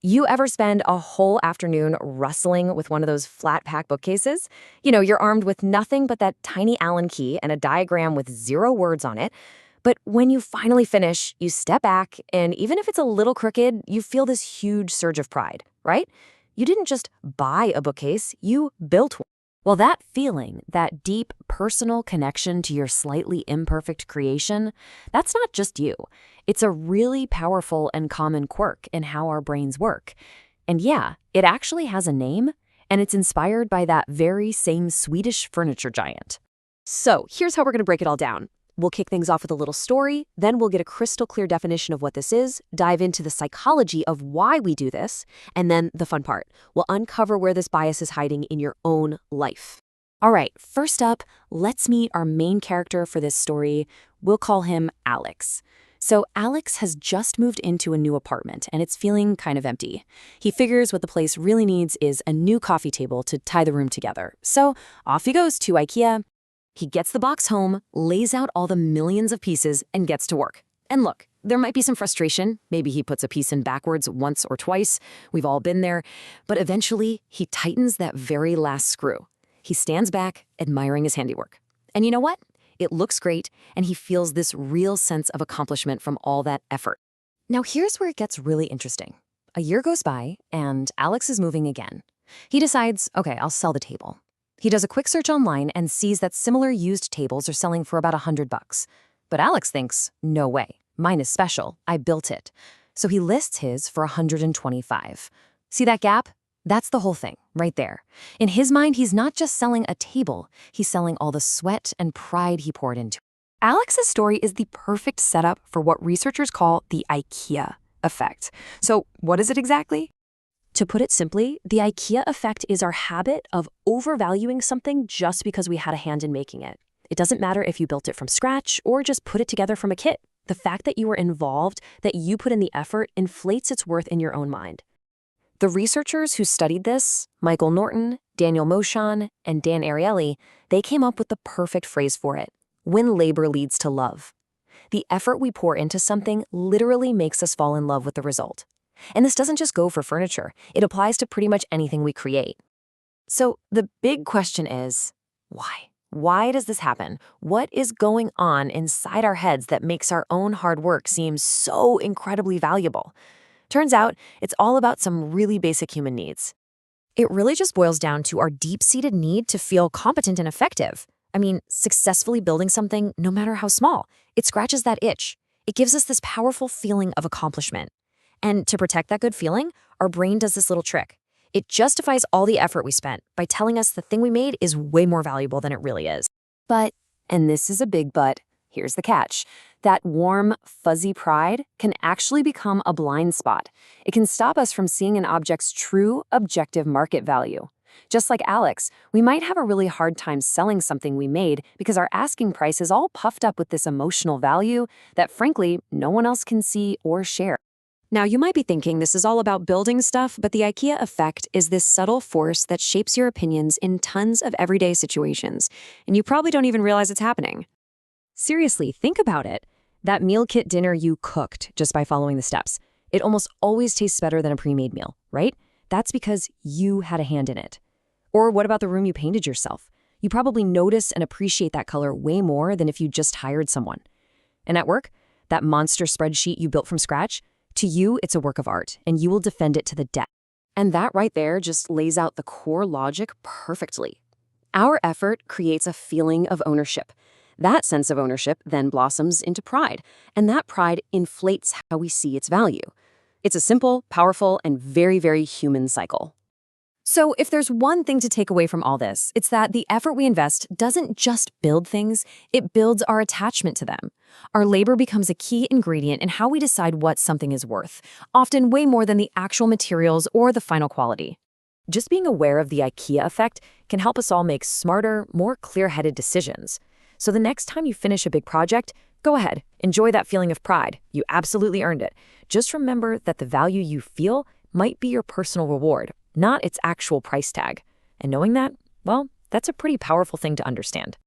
You ever spend a whole afternoon wrestling with one of those flat pack bookcases? You're armed with nothing but that tiny Allen key and a diagram with 0 words on it. But when you finally finish, you step back, and even if it's a little crooked, you feel this huge surge of pride, right? You didn't just buy a bookcase, you built one. Well, that feeling, that deep personal connection to your slightly imperfect creation, that's not just you. It's a really powerful and common quirk in how our brains work. And yeah, it actually has a name, and it's inspired by that very same Swedish furniture giant. So here's how we're going to break it all down. We'll kick things off with a little story, then we'll get a crystal clear definition of what this is, dive into the psychology of why we do this, and then the fun part. We'll uncover where this bias is hiding in your own life. All right, first up, let's meet our main character for this story. We'll call him Alex. So Alex has just moved into a new apartment, and it's feeling kind of empty. He figures what the place really needs is a new coffee table to tie the room together. So off he goes to IKEA. He gets the box home, lays out all the millions of pieces, and gets to work. And look, there might be some frustration. Maybe he puts a piece in backwards once or twice. We've all been there. But eventually, he tightens that very last screw. He stands back, admiring his handiwork. And you know what? It looks great, and he feels this real sense of accomplishment from all that effort. Now here's where it gets really interesting. A year goes by, and Alex is moving again. He decides, okay, I'll sell the table. He does a quick search online and sees that similar used tables are selling for about $100. But Alex thinks, no way, mine is special, I built it. So he lists his for $125. See that gap? That's the whole thing, right there. In his mind, he's not just selling a table, he's selling all the sweat and pride he poured into it. Alex's story is the perfect setup for what researchers call the IKEA Effect. So what is it exactly? To put it simply, the IKEA effect is our habit of overvaluing something just because we had a hand in making it. It doesn't matter if you built it from scratch or just put it together from a kit. The fact that you were involved, that you put in the effort, inflates its worth in your own mind. The researchers who studied this, Michael Norton, Daniel Moshon, and Dan Ariely, they came up with the perfect phrase for it: when labor leads to love. The effort we pour into something literally makes us fall in love with the result. And this doesn't just go for furniture. It applies to pretty much anything we create. So the big question is, why? Why does this happen? What is going on inside our heads that makes our own hard work seem so incredibly valuable? Turns out, it's all about some really basic human needs. It really just boils down to our deep-seated need to feel competent and effective. I mean, successfully building something, no matter how small, it scratches that itch. It gives us this powerful feeling of accomplishment. And to protect that good feeling, our brain does this little trick. It justifies all the effort we spent by telling us the thing we made is way more valuable than it really is. But, and this is a big but, here's the catch, that warm, fuzzy pride can actually become a blind spot. It can stop us from seeing an object's true, objective market value. Just like Alex, we might have a really hard time selling something we made because our asking price is all puffed up with this emotional value that, frankly, no one else can see or share. Now, you might be thinking this is all about building stuff, but the IKEA effect is this subtle force that shapes your opinions in tons of everyday situations, and you probably don't even realize it's happening. Seriously, think about it. That meal kit dinner you cooked just by following the steps, it almost always tastes better than a pre-made meal, right? That's because you had a hand in it. Or what about the room you painted yourself? You probably notice and appreciate that color way more than if you just hired someone. And at work, that monster spreadsheet you built from scratch, to you, it's a work of art, and you will defend it to the death. And that right there just lays out the core logic perfectly. Our effort creates a feeling of ownership. That sense of ownership then blossoms into pride, and that pride inflates how we see its value. It's a simple, powerful, and very, very human cycle. So if there's one thing to take away from all this, it's that the effort we invest doesn't just build things, it builds our attachment to them. Our labor becomes a key ingredient in how we decide what something is worth, often way more than the actual materials or the final quality. Just being aware of the IKEA effect can help us all make smarter, more clear-headed decisions. So the next time you finish a big project, go ahead, enjoy that feeling of pride. You absolutely earned it. Just remember that the value you feel might be your personal reward, not its actual price tag. And knowing that, well, that's a pretty powerful thing to understand.